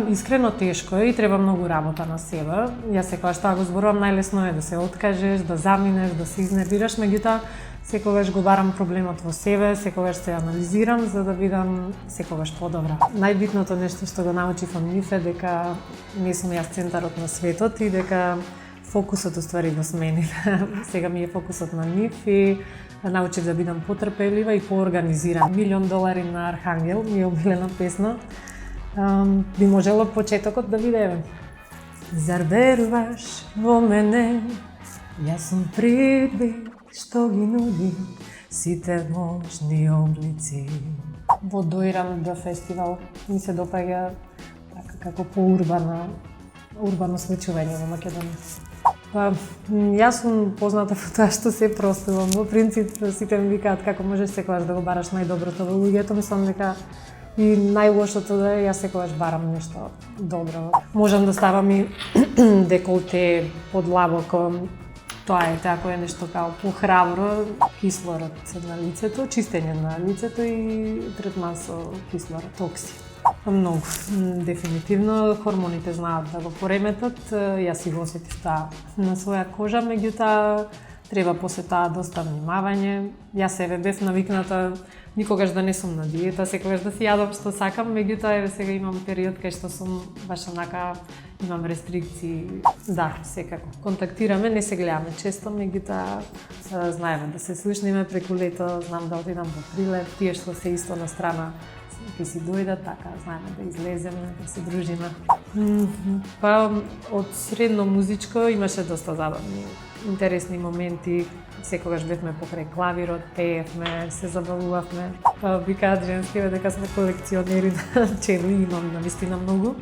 Искрено тешко е и треба многу работа на себе. Јас секогаш тоа го зборувам, најлесно е да се откажеш, да заминеш, да се изнервираш, меѓутоа секогаш го барам проблемот во себе, секогаш се анализирам за да бидам секогаш подобра. Најбитното нешто што го научив од нив е дека не сум јас центарот на светот и дека фокусот уствари го сменив. Сега ми е фокусот на нив и научив да бидам потрпелива и поорганизирана. $1.000.000 на Архангел ми е обилена песна. Би можело почетокот да биде: Зар веруваш во мене? Јас сум придбив што ги нуди сите можни облици. Во Дојрам да фестивал ми се допаѓа така како урбано случување во Македонија. Јас сум позната по тоа што се простувам. Во принцип сите ми викаат како можеш секогаш да го бараш најдоброто во луѓето, мислам дека и најлошото да е, јас секогаш барам нешто добро. Можам да ставам и деколте подлабоко. Тоа е тако е нешто као похрабро, кислород на лицето, чистење на лицето и третман со кислород, токси. Многу, дефинитивно, хормоните знаат да го пореметат, јас си го осетив таа на своја кожа, меѓутоа треба после таа доста внимавање. Јас себе бев навикната никогаш да не сум на диета, секогаш да си јадам што сакам, меѓутоа еве сега имам период кај што сум баш онака, имам рестрикции. Да, секако. Контактираме, не се гледаме често, меѓутоа знаеме да се слушнеме преку лето, знам да отидам во Прилеп, тие што се исто на страна ќе си дојдат, така, знаеме да излеземе, да се дружиме. Од средно музичко имаше доста забавни, интересни моменти. Секогаш бевме покрај клавирот, пеевме, се забавувавме. Викаат женски дека сме колекционери на чели, имам навистина многу.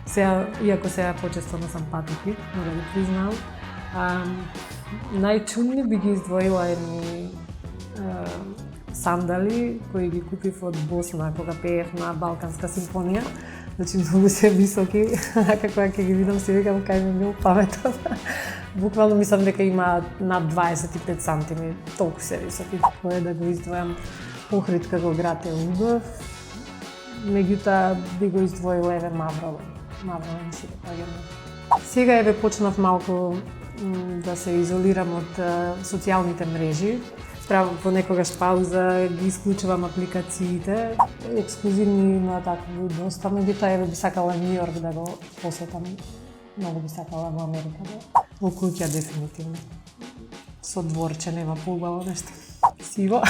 Сега, иако сега почесто носам патики, мора да признам. Најчудни би ги издвоила едни сандали кои ги купив од Босна кога пеев на Балканска симфонија. Значи многу се високи, како кога ќе ги видам си викам кај ми бил паметот. Буквално мислам дека има над 25 сантими, толку се високи. Кој да го издвојам, Охрид како град е убав, меѓутоа би го издвоила еве Маврово. Маврово ми се допаѓа. Сега еве почнав малку да се изолирам од социјалните мрежи. Правам понекогаш пауза, ги исклучувам апликациите. Ексклузивни има такви доста, меѓутоа еве би сакала Њу Јорк да го посетам. Многу би сакала во Америка да. Во куќа дефинитивно. Со дворче нема поубаво нешто. Сиво.